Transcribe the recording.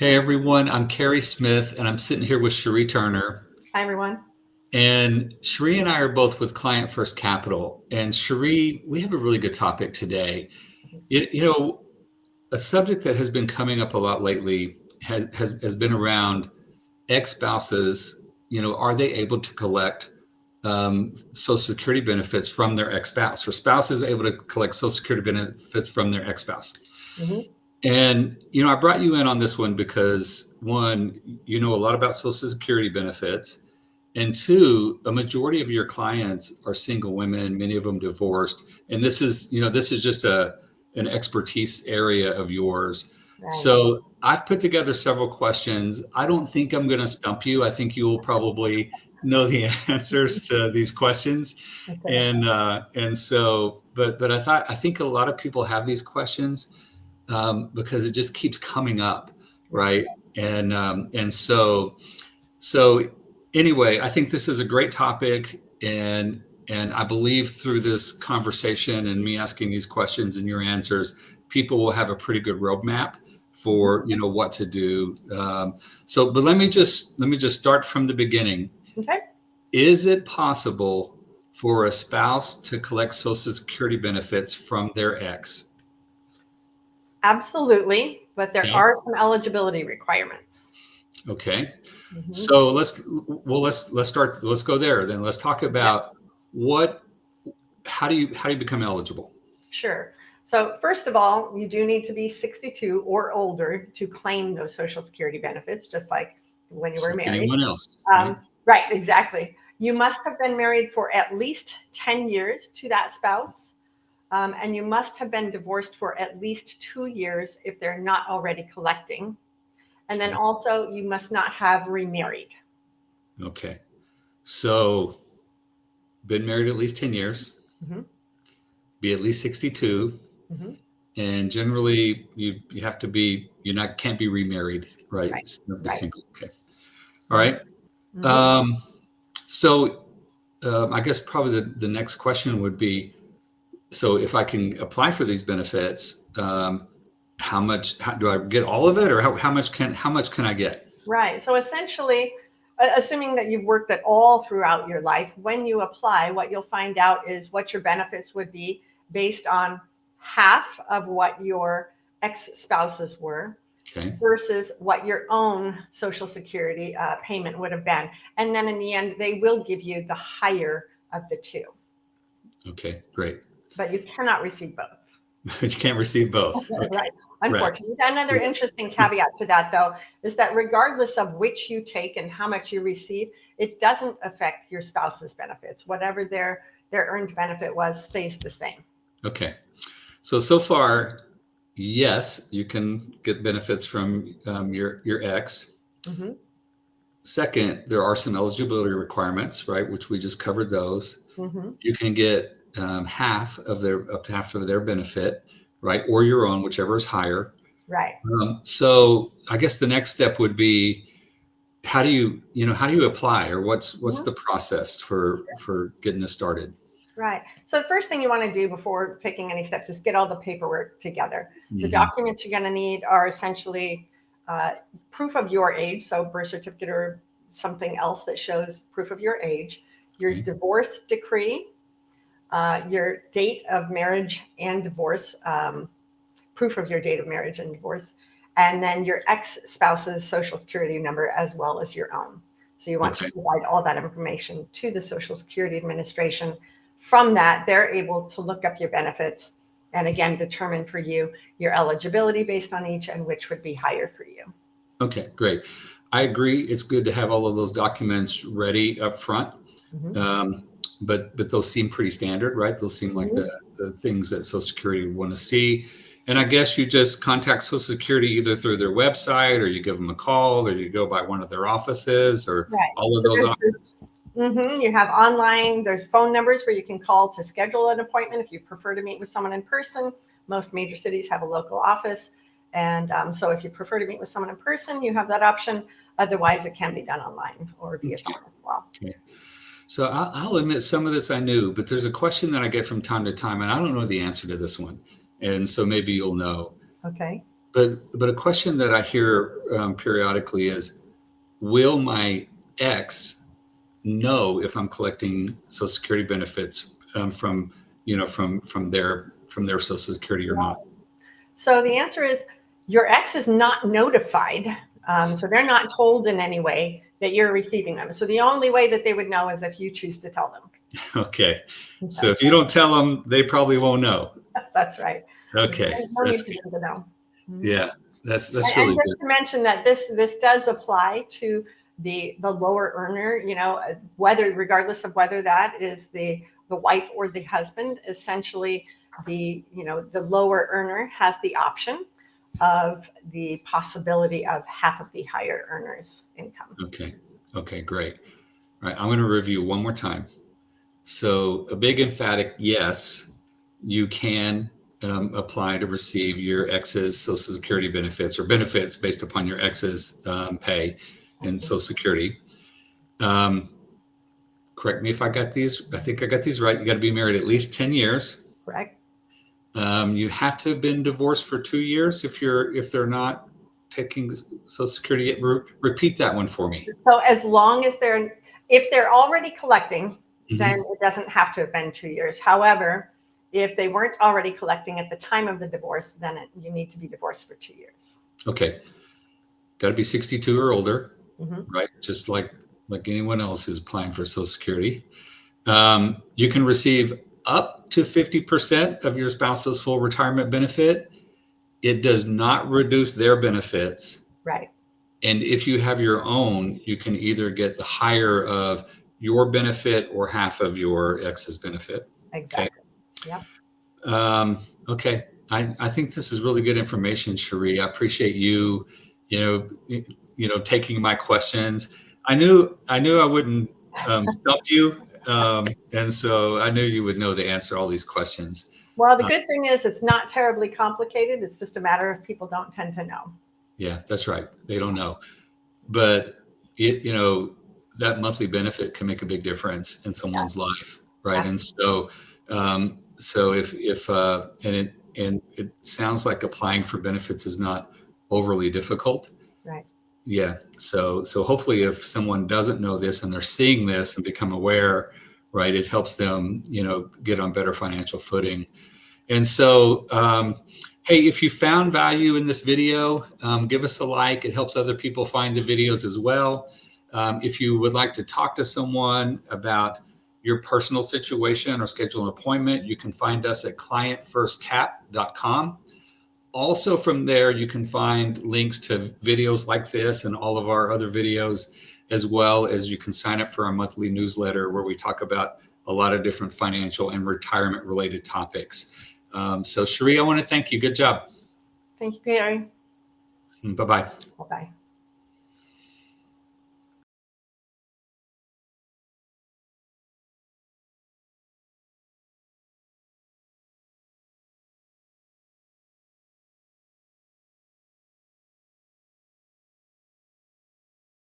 Hey everyone, I'm Cary Smith and I'm sitting here with Cheri Turner. Hi, everyone. And Cheri and I are both with Client First Capital. And Cheri, we have a really good topic today. You know, a subject that has been coming up a lot lately has been around ex-spouses. Are they able to collect Social Security benefits from their ex-spouse, or spouses able to collect Social Security benefits from their ex-spouse? hmm And I brought you in on this one because one, you know a lot about Social Security benefits, and two, a majority of your clients are single women, many of them divorced, and this is just an expertise area of yours. Right. So I've put together several questions. I don't think I'm going to stump you. I think you will probably know the answers to these questions, Okay. but I think a lot of people have these questions because it just keeps coming up, Right. right? And so anyway, I think this is a great topic, and I believe through this conversation and me asking these questions and your answers, people will have a pretty good roadmap hmm for what to do. But let me just start from the beginning. Okay. Is it possible for a spouse to collect Social Security benefits from their ex? Absolutely. But there Okay. are some eligibility requirements. Okay. hmm So let's start. Let's go there. Then let's talk Yep. about what. How do you become eligible? Sure. So, first of all, you do need to be 62 or older to claim those Social Security benefits, just like when you Just were like married. anyone else, right? Right, exactly. You must have been married for at least 10 years to that spouse. And you must have been divorced for at least 2 years if they're not already collecting. And then Okay. also, you must not have remarried. Okay. So been married at least 10 years, hmm be at least 62, hmm and generally you have to be you're not can't be remarried, right? Right, You have to be right. single. Okay. All hmm right. hmm Um, so I guess probably the next question would be, so if I can apply for these benefits, how do I get all of it, or how much can I get? Right. So essentially, assuming that you've worked at all throughout your life, when you apply, what you'll find out is what your benefits would be based on half of what your ex spouses were Okay. versus what your own Social Security payment would have been. And then in the end, they will give you the higher of the two, Okay. Great. but you cannot receive both. But you can't receive both. Okay. Right. Right. Unfortunately. Another interesting caveat to that, though, is that regardless of which you take and how much you receive, it doesn't affect your spouse's benefits. Whatever their earned benefit was stays the same. Okay. So far, yes, you can get benefits from your ex. hmm Second, there are some eligibility requirements, right? Which we just covered those. hmm You can get up to half of their benefit, right, or your own, whichever is higher. Right. So I guess the next step would be, how do you apply, or what's the Mhm. process for getting this started? Right. So the first thing you want to do before taking any steps is get all the paperwork together. The Hmm. documents you're going to need are essentially uh, proof of your age, so birth certificate or something else that shows proof of your age, your Okay. divorce decree, your date of marriage and divorce, proof of your date of marriage and divorce, and then your ex spouse's social security number as well as your own. So you want to Okay. provide all that information to the Social Security Administration. From that, they're able to look up your benefits and again determine for you your eligibility based on each and which would be higher for you. Okay, great. I agree. It's good to have all of those documents ready up front. Mhm. Um, but those seem pretty standard, right? Those seem like Mhm. the things that Social Security would want to see. And I guess you just contact Social Security either through their website, or you give them a call, or you go by one of their offices, or Right. all of So those options. you have online, there's phone numbers where you can call to schedule an appointment if you prefer to meet with someone in person. Most major cities have a local office. And so if you prefer to meet with someone in person, you have that option. Otherwise, it can be done online or via Okay. phone as well. Okay. So I'll admit some of this I knew, but there's a question that I get from time to time, and I don't know the answer to this one. And so maybe you'll know. Okay. But a question that I hear periodically is, will my ex know if I'm collecting Social Security benefits from their Social Security or not? So the answer is your ex is not notified. So they're not told in any way that you're receiving them. So the only way that they would know is if you choose to tell them. Okay. So if you don't tell them, they probably won't know. That's right. Okay. There's no need That's for good. them to know. Yeah. That's And really just good. to mention that this does apply to the lower earner, whether regardless of whether that is the wife or the husband. Essentially, the lower earner has the option of the possibility of half of the higher earner's income. Okay. Okay, great. All right. I'm going to review one more time. So a big emphatic yes, you can apply to receive your ex's Social Security benefits or benefits based upon your ex's pay in Social Security. Correct me if I got these. I think I got these right. You got to be married at least 10 years. Correct. You have to have been divorced for 2 years if they're not taking Social Security. Repeat that one for me. So as long as if they're already collecting, then Mhm. it doesn't have to have been 2 years. However, if they weren't already collecting at the time of the divorce, then you need to be divorced for 2 years. Okay. Got to be 62 or older, Mhm. right? Just like anyone else who's applying for Social Security. You can receive up to 50% of your spouse's full retirement benefit. It does not reduce their benefits. Right. And if you have your own, you can either get the higher of your benefit or half of your ex's benefit. Okay. Exactly. Yep. Okay. I think this is really good information, Cheri. I appreciate you, taking my questions. I knew I wouldn't stump you, and so I knew you would know the answer to all these questions. Well, the good thing is it's not terribly complicated. It's just a matter of people don't tend to know. Yeah, that's right. They don't know, but that monthly benefit can make a big difference in someone's life, right? Yeah. And so if and it sounds like applying for benefits is not overly difficult. Right. Yeah. So hopefully if someone doesn't know this and they're seeing this and become aware, right, it helps them, get on better financial footing. And so, hey, if you found value in this video, give us a like. It helps other people find the videos as well. If you would like to talk to someone about your personal situation or schedule an appointment, you can find us at clientfirstcap.com. Also from there, you can find links to videos like this and all of our other videos, as well as you can sign up for our monthly newsletter where we talk about a lot of different financial and retirement related topics. So Cheri, I want to thank you. Good job. Thank you, Cary. Bye-bye. Bye-bye.